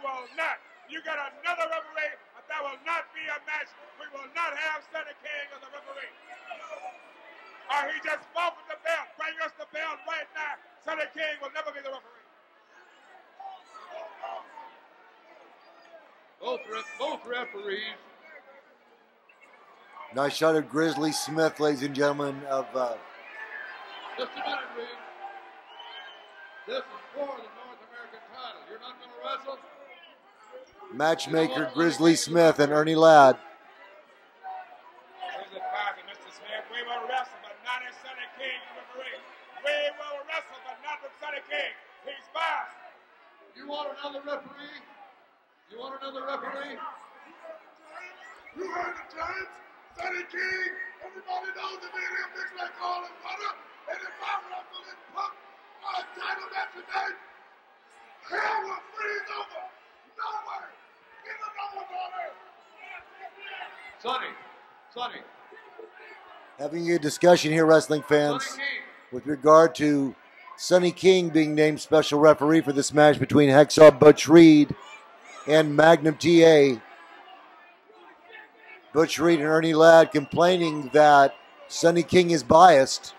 will not. You got another referee, but that will not be a match. We will not have Sonny King as a referee. Or he just fought with the belt. Bring us the belt right now. Sonny King will never be the referee. Both referees. Nice shot of Grizzly Smith, ladies and gentlemen. Just a minute, Reed. This is for the North American title. You're not going to wrestle? Matchmaker Grizzly Smith and Ernie Ladd. Here's the advisor, Mr. Smith. We will wrestle, but not as Sonny King referee. We will wrestle, but not with Sonny King. He's biased. You want another referee? You want another referee? You heard the terms? Sonny King. Everybody knows that me and him mix like all in butter. And if I wrestle and pump a title match tonight, hell will freeze over. No way. Give him no one on earth. Sonny. Having a discussion here, wrestling fans, with regard to Sonny King being named special referee for this match between Hacksaw Butch Reed and Magnum TA. Butch Reed and Ernie Ladd complaining that Sonny King is biased.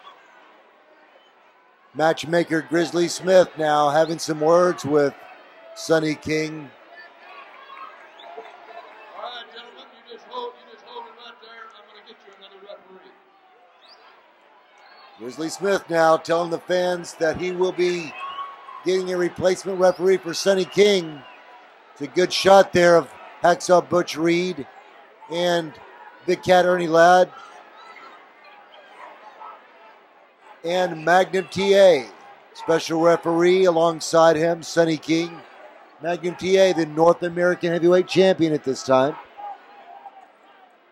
Matchmaker Grizzly Smith now having some words with Sonny King. All right, gentlemen, you just hold it right there. I'm going to get you another referee. Grizzly Smith now telling the fans that he will be getting a replacement referee for Sonny King. It's a good shot there of Hacksaw Butch Reed and Big Cat Ernie Ladd. And Magnum TA, special referee alongside him, Sonny King. Magnum TA, the North American Heavyweight Champion at this time.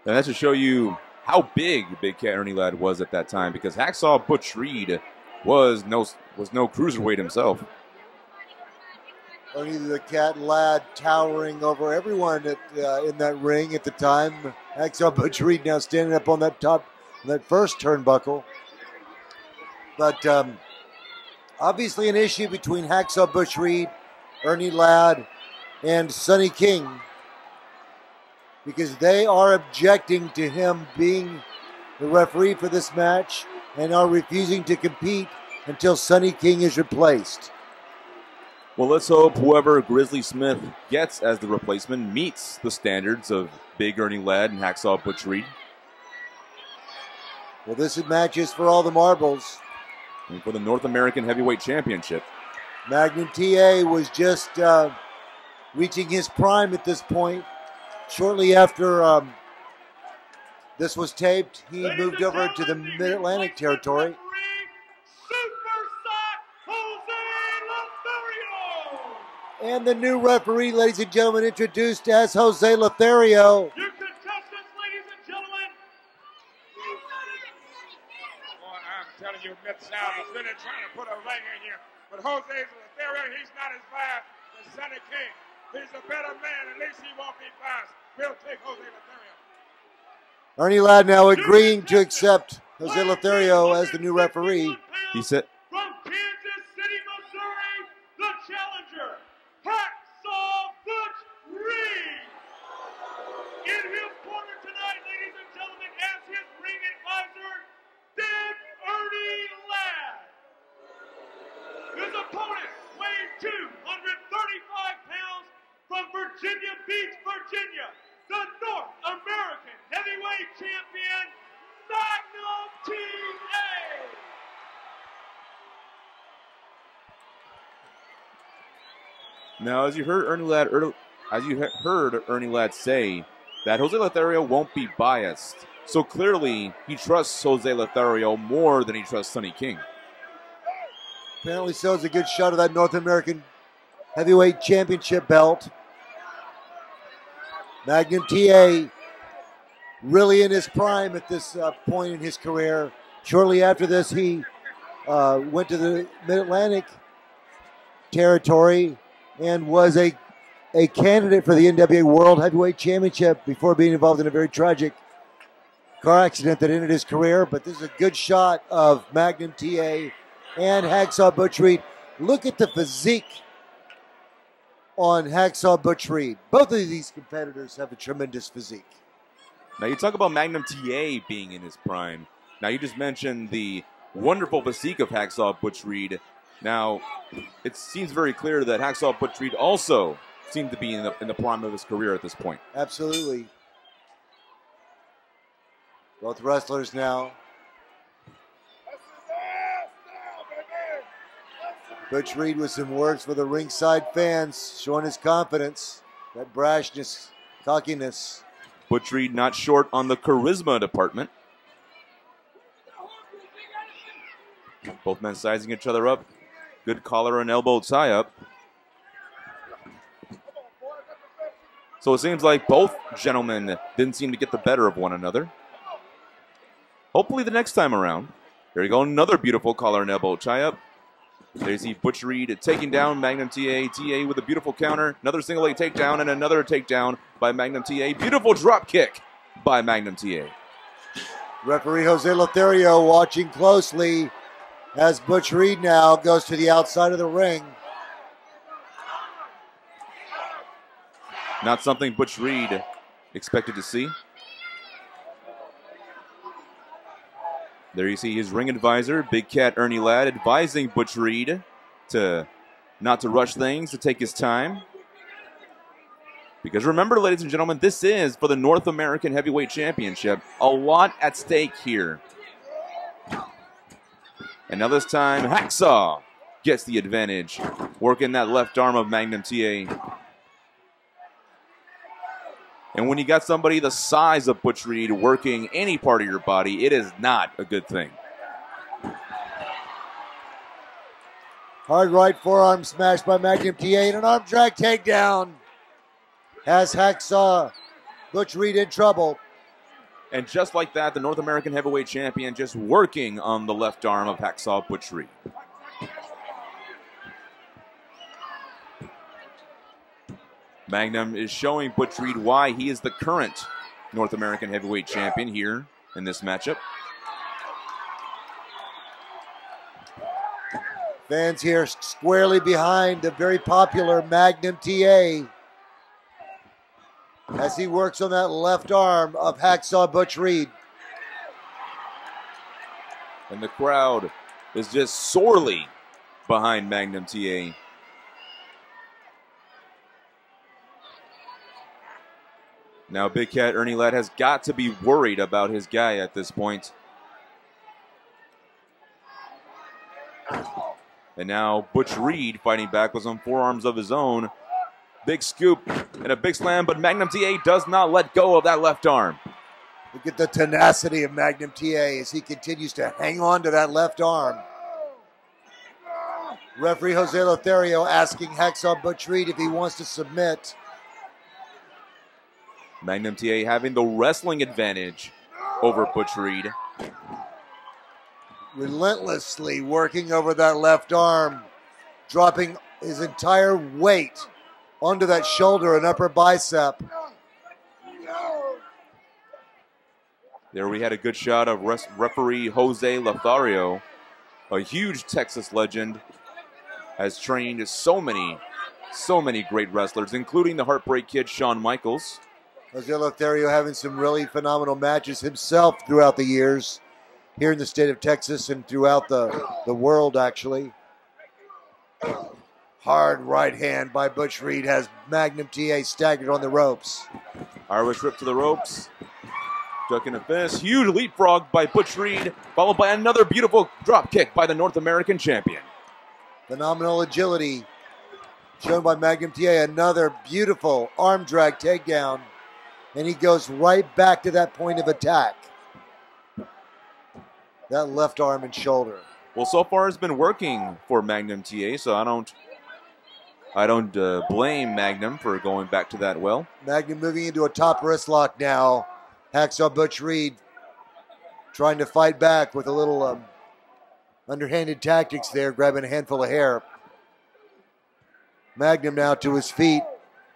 And that's to show you how big Big Cat Ernie Ladd was at that time, because Hacksaw Butch Reed was no cruiserweight himself. Ernie the Cat Ladd towering over everyone in that ring at the time. Hacksaw Butch Reed now standing up on that top, that first turnbuckle. But obviously an issue between Hacksaw Butch Reed, Ernie Ladd, and Sonny King, because they are objecting to him being the referee for this match and are refusing to compete until Sonny King is replaced. Well, let's hope whoever Grizzly Smith gets as the replacement meets the standards of Big Ernie Ladd and Hacksaw Butch Reed. Well, this match is for all the marbles. And for the North American Heavyweight Championship. Magnum TA was just reaching his prime at this point. Shortly after this was taped, he moved over to the Mid-Atlantic territory. And the new referee, ladies and gentlemen, introduced as Jose Lothario. Your contestants, ladies and gentlemen. Boy, I'm telling you, Mid-South is really trying to put a ring in here. But Jose Lothario, he's not as fast as Sonny King. He's a better man. At least he won't be fast. We'll take Jose Lothario. Ernie Ladd now agreeing to accept Jose Lothario as the new referee. He said, From Kansas City, Missouri, the challenger, Hacksaw Butch Reed. In his corner tonight, ladies and gentlemen, as his ring advisor, Big Ernie Ladd. His opponent weighed 235 pounds from Virginia Beach, Virginia, the North American Heavyweight Champion, Magnum TA. now as you heard Ernie Ladd say, that Jose Lothario won't be biased. So clearly, he trusts Jose Lothario more than he trusts Sonny King. Apparently so. It's a good shot of that North American Heavyweight Championship belt. Magnum TA really in his prime at this point in his career. Shortly after this, he went to the Mid-Atlantic territory and was a candidate for the NWA World Heavyweight Championship before being involved in a very tragic car accident that ended his career. But this is a good shot of Magnum TA. And Hacksaw Butch Reed. Look at the physique on Hacksaw Butch Reed. Both of these competitors have a tremendous physique. Now you talk about Magnum TA being in his prime. Now you just mentioned the wonderful physique of Hacksaw Butch Reed. Now it seems very clear that Hacksaw Butch Reed also seemed to be in the prime of his career at this point. Absolutely. Both wrestlers now. Butch Reed with some words for the ringside fans, showing his confidence, that brashness, cockiness. Butch Reed not short on the charisma department. Both men sizing each other up. Good collar and elbow tie-up. So it seems like both gentlemen didn't seem to get the better of one another. Hopefully the next time around. There you go, another beautiful collar and elbow tie-up. There you see Butch Reed taking down Magnum TA. TA with a beautiful counter. Another single leg takedown and another takedown by Magnum TA. Beautiful drop kick by Magnum TA. Referee Jose Lothario watching closely as Butch Reed now goes to the outside of the ring. Not something Butch Reed expected to see. There you see his ring advisor, Big Cat Ernie Ladd, advising Butch Reed to not to rush things, to take his time. Because remember, ladies and gentlemen, this is for the North American Heavyweight Championship. A lot at stake here. And now this time, Hacksaw gets the advantage, working that left arm of Magnum TA. And when you got somebody the size of Butch Reed working any part of your body, it is not a good thing. Hard right forearm smash by Magnum TA and an arm drag takedown. Has Hacksaw Butch Reed in trouble. And just like that, the North American Heavyweight Champion just working on the left arm of Hacksaw Butch Reed. Magnum is showing Butch Reed why he is the current North American Heavyweight Champion here in this matchup. Fans here squarely behind the very popular Magnum TA as he works on that left arm of Hacksaw Butch Reed. And the crowd is just sorely behind Magnum TA. Now Big Cat Ernie Ladd has got to be worried about his guy at this point. And now Butch Reed fighting back with some forearms of his own. Big scoop and a big slam, but Magnum TA does not let go of that left arm. Look at the tenacity of Magnum TA as he continues to hang on to that left arm. Referee Jose Lothario asking Hacksaw Butch Reed if he wants to submit. Magnum TA having the wrestling advantage over Butch Reed. Relentlessly working over that left arm, dropping his entire weight onto that shoulder and upper bicep. There we had a good shot of referee Jose Lothario, a huge Texas legend, has trained so many great wrestlers, including the Heartbreak Kid Shawn Michaels. Jose Lothario having some really phenomenal matches himself throughout the years here in the state of Texas and throughout the world, actually. Hard right hand by Butch Reed has Magnum TA staggered on the ropes. Irish whip to the ropes. Ducking a fist. Huge leapfrog by Butch Reed, followed by another beautiful drop kick by the North American champion. Phenomenal agility shown by Magnum TA. Another beautiful arm drag takedown. And he goes right back to that point of attack. That left arm and shoulder. Well, so far it's been working for Magnum TA, so I don't blame Magnum for going back to that well. Magnum moving into a top wrist lock now. Hacksaw Butch Reed trying to fight back with a little underhanded tactics there, grabbing a handful of hair. Magnum now to his feet,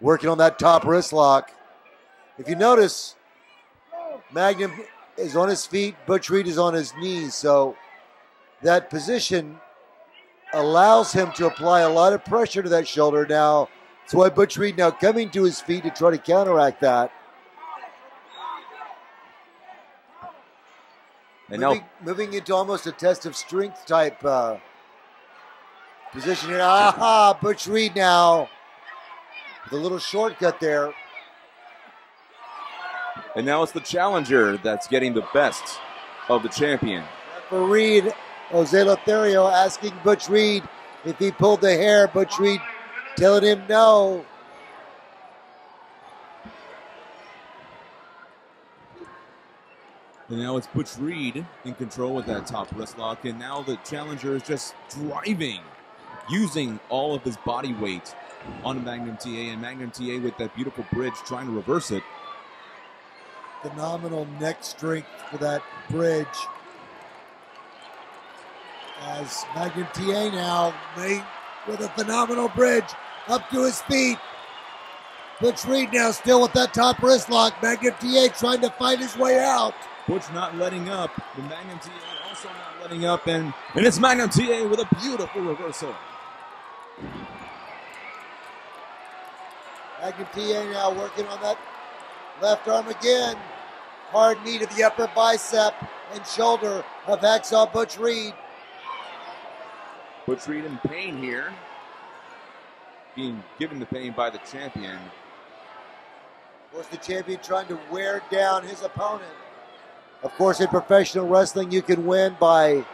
working on that top wrist lock. If you notice, Magnum is on his feet, Butch Reed is on his knees, so that position allows him to apply a lot of pressure to that shoulder now, That's why Butch Reed now coming to his feet to try to counteract that. And moving into almost a test of strength type position here. Aha, Butch Reed now with a little shortcut there. And now it's the challenger that's getting the best of the champion. For Reed, Jose Lothario asking Butch Reed if he pulled the hair. Butch Reed telling him no. And now it's Butch Reed in control with that top wrist lock. And now the challenger is just driving, using all of his body weight on Magnum TA. And Magnum TA with that beautiful bridge trying to reverse it. Phenomenal neck strength for that bridge. As Magnum TA now with a phenomenal bridge up to his feet. Butch Reed now still with that top wrist lock. Magnum TA trying to fight his way out. Butch not letting up. The Magnum TA also not letting up. And it's Magnum TA with a beautiful reversal. Magnum TA now working on that left arm again. Hard knee to the upper bicep and shoulder of Hacksaw Butch Reed. Butch Reed in pain here. Being given the pain by the champion. Of course, the champion trying to wear down his opponent. Of course, in professional wrestling, you can win by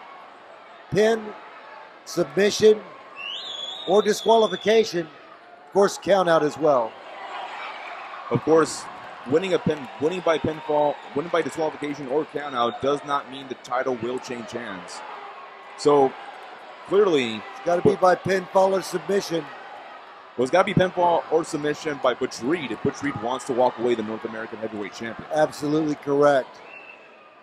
pin, submission, or disqualification. Of course, count out as well. Of course, winning by pinfall, winning by disqualification or count out does not mean the title will change hands. So clearly, it's got to be by pinfall or submission. Well, it's got to be pinfall or submission by Butch Reed if Butch Reed wants to walk away the North American Heavyweight Champion. Absolutely correct.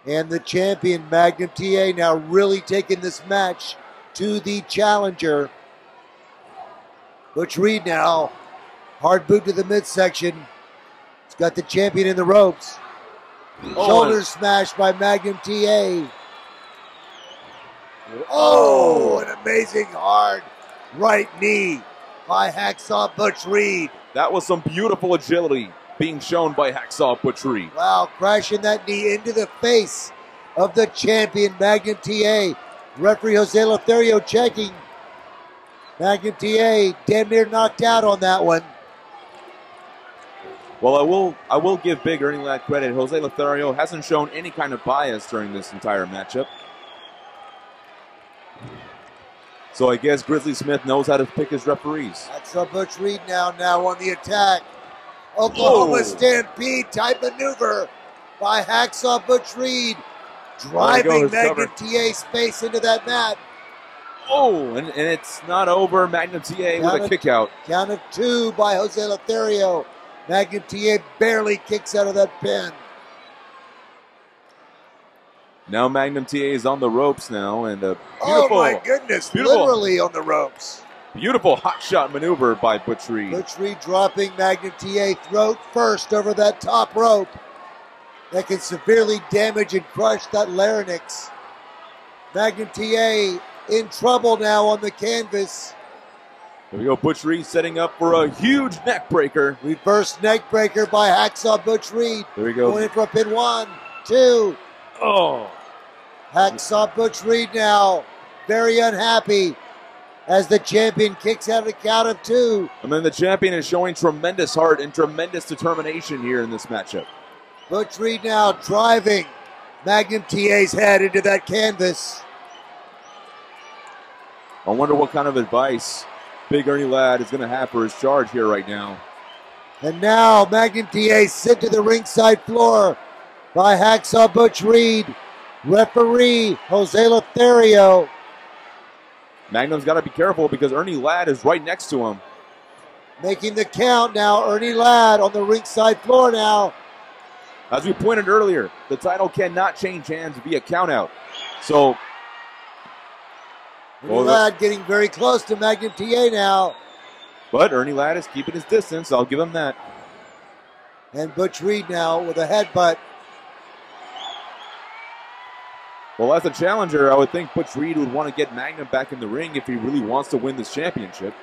And the champion, Magnum TA, now really taking this match to the challenger. Butch Reed now, hard boot to the midsection. It's got the champion in the ropes. Shoulder smash by Magnum TA. Oh, an amazing hard right knee by Hacksaw Butch Reed. That was some beautiful agility being shown by Hacksaw Butch Reed. Wow, crashing that knee into the face of the champion, Magnum TA. Referee Jose Lothario checking. Magnum TA damn near knocked out on that one. Well, I will give big Ernie Ladd credit. Jose Lothario hasn't shown any kind of bias during this entire matchup. So I guess Grizzly Smith knows how to pick his referees. Hacksaw Butch Reed now on the attack. Oklahoma Stampede type maneuver by Hacksaw Butch Reed. Driving Magnum TA's face into that mat. Oh, and it's not over. Magnum TA with a kick out. Count of 2 by Jose Lothario. Magnum TA barely kicks out of that pin. Now Magnum TA is on the ropes now, and a beautiful, oh my goodness, literally on the ropes. Beautiful hot shot maneuver by Butch Reed. Butch Reed dropping Magnum TA throat first over that top rope. That can severely damage and crush that larynx. Magnum TA in trouble now on the canvas. There we go, Butch Reed setting up for a huge neck breaker. Reverse neck breaker by Hacksaw Butch Reed. There we go. Going in for a pin. 1, 2. Oh. Hacksaw Butch Reed now very unhappy as the champion kicks out a count of 2. And then the champion is showing tremendous heart and tremendous determination here in this matchup. Butch Reed now driving Magnum TA's head into that canvas. I wonder what kind of advice Big Ernie Ladd is going to have for his charge here right now. And now Magnum TA sent to the ringside floor by Hacksaw Butch Reed. Referee Jose Lothario. Magnum's got to be careful because Ernie Ladd is right next to him. Making the count now, Ernie Ladd on the ringside floor now. As we pointed earlier, the title cannot change hands via countout. So, Ernie Ladd getting very close to Magnum TA now. But Ernie Ladd is keeping his distance. I'll give him that. And Butch Reed now with a headbutt. Well, as a challenger, I would think Butch Reed would want to get Magnum back in the ring if he really wants to win this championship.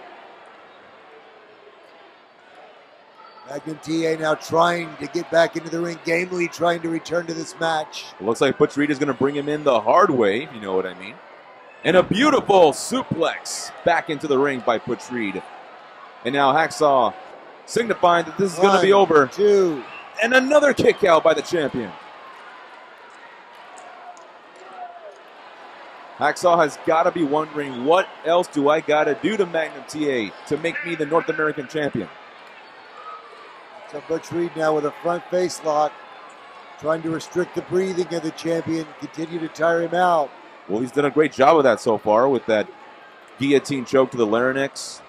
Magnum TA now trying to get back into the ring, gamely trying to return to this match. It looks like Butch Reed is going to bring him in the hard way, if you know what I mean. And a beautiful suplex back into the ring by Butch Reed. And now Hacksaw signifying that this is going to be over. 1, 2. And another kick out by the champion. Hacksaw has got to be wondering, what else do I got to do to Magnum TA to make me the North American champion? So Butch Reed now with a front face lock, trying to restrict the breathing of the champion, continue to tire him out. Well, he's done a great job of that so far with that guillotine choke to the larynx.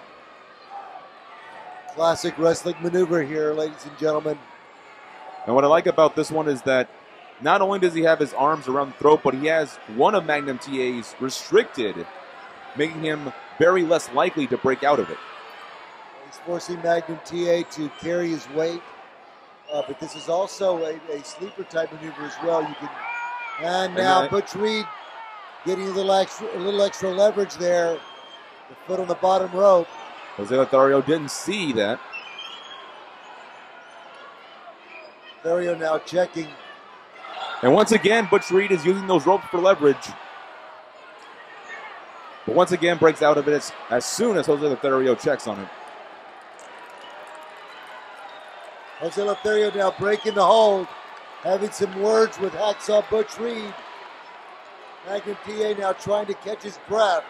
Classic wrestling maneuver here, ladies and gentlemen. And what I like about this one is that not only does he have his arms around the throat, but he has one of Magnum TA's restricted, making him very less likely to break out of it. He's forcing Magnum TA to carry his weight, but this is also a sleeper type maneuver as well. And now Butch Reed getting a little extra leverage there. The foot on the bottom rope. Jose Lothario didn't see that. Lothario now checking. And once again, Butch Reed is using those ropes for leverage. But once again, breaks out of it as soon as Jose Lothario checks on it. Jose Lothario now breaking the hold, having some words with Hacksaw Butch Reed. Magnum TA now trying to catch his breath.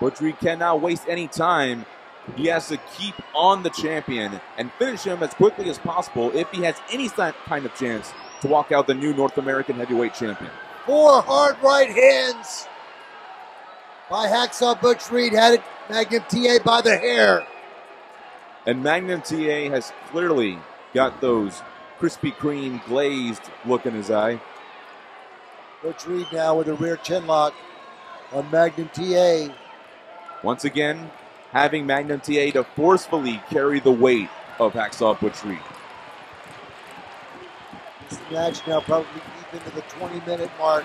Butch Reed cannot waste any time. He has to keep on the champion and finish him as quickly as possible if he has any kind of chance to walk out the new North American heavyweight champion. 4 hard right hands by Hacksaw Butch Reed, had it Magnum TA by the hair. And Magnum TA has clearly got those Krispy Kreme glazed look in his eye. Butch Reed now with a rear chin lock on Magnum TA. Once again, having Magnum TA to forcefully carry the weight of Hacksaw Butch Reed. This match now probably deep into the 20-minute mark.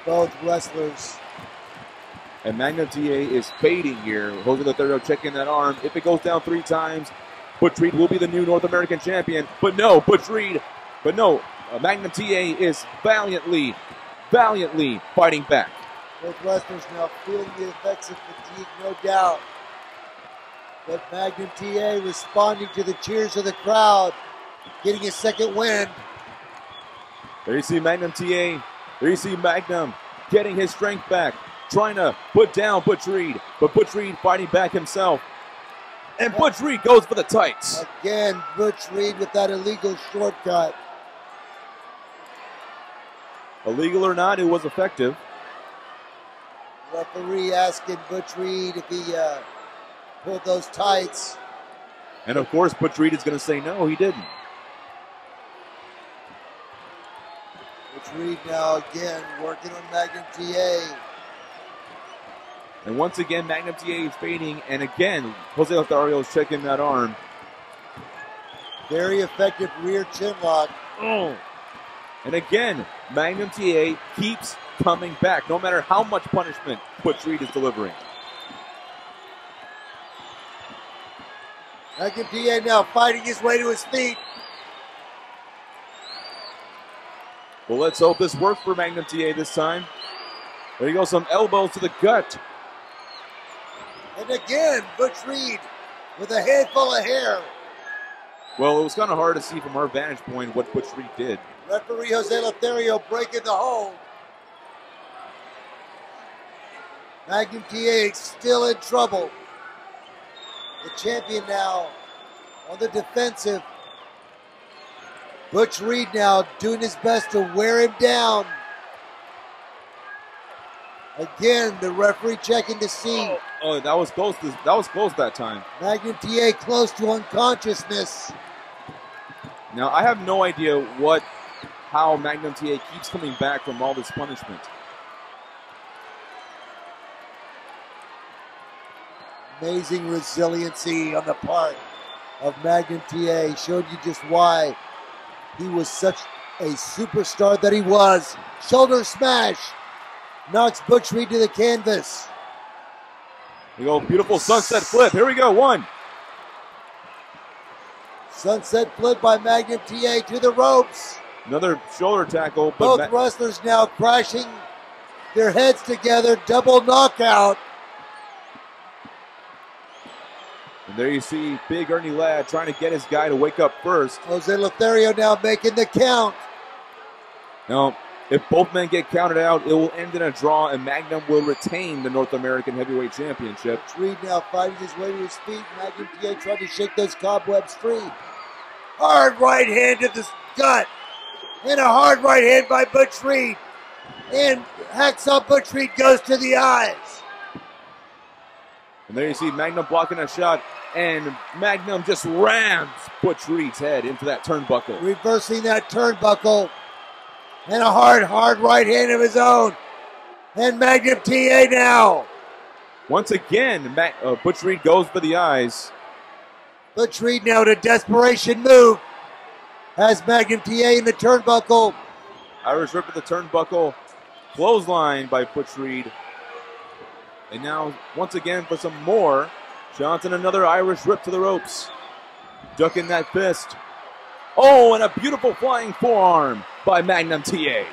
Both wrestlers. And Magnum TA is fading here. Jose Lothario checking that arm. If it goes down 3 times, Butch Reed will be the new North American champion. But no, Magnum TA is valiantly fighting back. Both wrestlers now feeling the effects of fatigue, no doubt. But Magnum TA responding to the cheers of the crowd, getting a second win. There you see Magnum TA. There you see Magnum getting his strength back, trying to put down Butch Reed, but Butch Reed fighting back himself. And Butch Reed goes for the tights. Again, Butch Reed with that illegal shortcut. Illegal or not, it was effective. Referee asking Butch Reed if he pulled those tights. And of course, Butch Reed is going to say no, he didn't. Butch Reed now again working on Magnum TA. And once again, Magnum TA is fading. And again, Jose Lothario is checking that arm. Very effective rear chin lock. Oh. And again, Magnum TA keeps coming back, no matter how much punishment Butch Reed is delivering. Magnum TA now fighting his way to his feet. Well, let's hope this works for Magnum TA this time. There you go, some elbows to the gut. And again, Butch Reed with a head full of hair. Well, it was kind of hard to see from our vantage point what Butch Reed did. Referee Jose Lothario breaking the hold. Magnum TA still in trouble. The champion now on the defensive. Butch Reed now doing his best to wear him down. Again, the referee checking to see. Oh, that was close. That was close that time. Magnum TA close to unconsciousness. Now, I have no idea how Magnum TA keeps coming back from all this punishment. Amazing resiliency on the part of Magnum TA. Showed you just why he was such a superstar that he was. Shoulder smash. Knocks Butch Reed to the canvas. We go, beautiful sunset flip. Here we go, 1. Sunset flip by Magnum TA to the ropes. Another shoulder tackle. Both wrestlers now crashing their heads together. Double knockout. And there you see big Ernie Ladd trying to get his guy to wake up first. Jose Lothario now making the count. Now, if both men get counted out, it will end in a draw, and Magnum will retain the North American Heavyweight Championship. Reed now fighting his way to his feet. Magnum TA trying to shake those cobwebs free. Hard right hand to the gut. And a hard right hand by Butch Reed. And Hacksaw Butch Reed goes to the eyes. And there you see Magnum blocking a shot, and Magnum just rams Butch Reed's head into that turnbuckle. Reversing that turnbuckle. And a hard right hand of his own. And Magnum TA now. Once again, Butch Reed goes for the eyes. Butch Reed now to desperation move. Has Magnum TA in the turnbuckle. Irish Rip at the turnbuckle. Clothesline by Butch Reed. And now, once again, for some more. Johnson, another Irish Rip to the ropes. Ducking that fist. Oh, and a beautiful flying forearm by Magnum TA.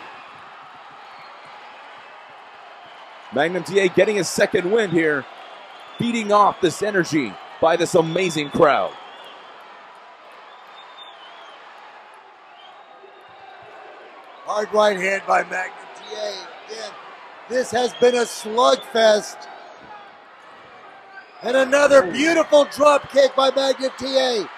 Magnum TA getting his second win here. Feeding off this energy by this amazing crowd. Hard right hand by Magnum TA. Again, this has been a slugfest. And another beautiful drop kick by Magnum TA.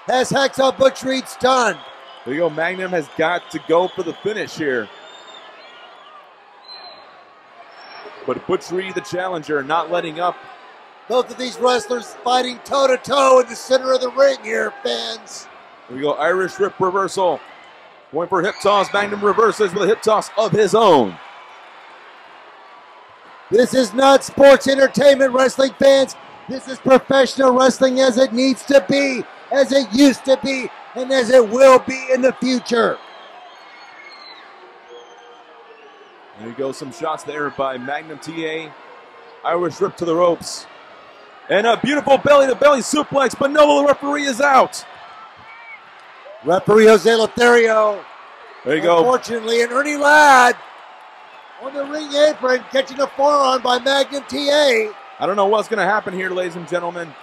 Has Hacksaw Butch Reed stunned. There you go. Magnum has got to go for the finish here. But Butch Reed, the challenger, not letting up. Both of these wrestlers fighting toe-to-toe in the center of the ring here, fans. There we go. Irish Rip reversal. Going for hip toss. Magnum reverses with a hip toss of his own. This is not sports entertainment, wrestling fans. This is professional wrestling as it needs to be, as it used to be, and as it will be in the future. There you go. Some shots there by Magnum TA. Irish Rip to the ropes. And a beautiful belly-to-belly suplex, but no, the referee is out. Referee Jose Lothario. There you go. Unfortunately, and Ernie Ladd on the ring apron catching a forearm by Magnum TA. I don't know what's going to happen here, ladies and gentlemen.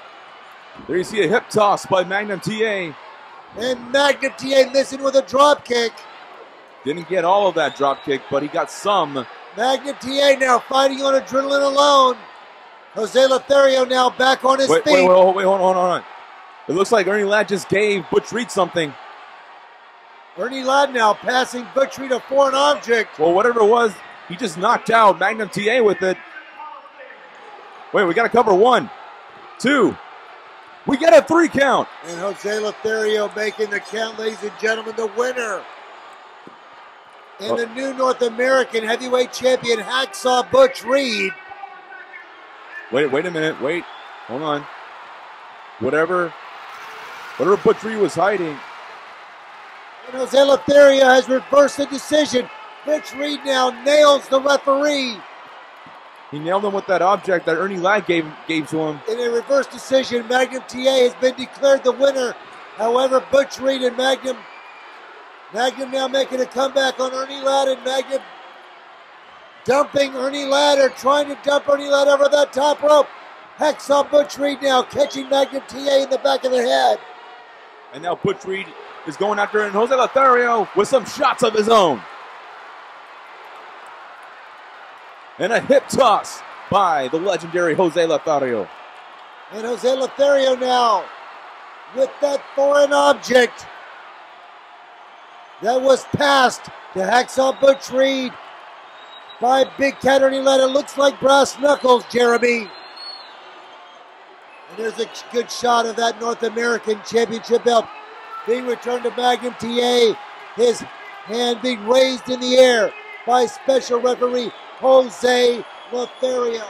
There you see a hip toss by Magnum TA. And Magnum TA missing with a drop kick. Didn't get all of that drop kick, but he got some. Magnum TA now fighting on adrenaline alone. Jose Lothario now back on his feet. Wait, hold on. It looks like Ernie Ladd just gave Butch Reed something. Ernie Ladd now passing Butch Reed a foreign object. Well, whatever it was, he just knocked out Magnum TA with it. Wait, we got to cover 1, 2. We get a 3 count. And Jose Lothario making the count, ladies and gentlemen, the winner. And the new North American heavyweight champion, Hacksaw Butch Reed. Wait a minute. Wait. Hold on. Whatever Butch Reed was hiding. And Jose Lothario has reversed the decision. Butch Reed now nails the referee. He nailed him with that object that Ernie Ladd gave to him. In a reverse decision, Magnum TA has been declared the winner. However, Butch Reed and Magnum now making a comeback on Ernie Ladd, and Magnum dumping Ernie Ladd, or trying to dump Ernie Ladd over that top rope. Hacksaw Butch Reed now catching Magnum TA in the back of the head. And now Butch Reed is going after and Jose Lothario with some shots of his own. And a hip toss by the legendary Jose Lothario. And Jose Lothario now with that foreign object that was passed to Hacksaw Butch Reed by Big Cat Ernie Ladd. It looks like brass knuckles, Jeremy. And there's a good shot of that North American Championship belt being returned to Magnum TA. His hand being raised in the air by special referee Jose Lothario.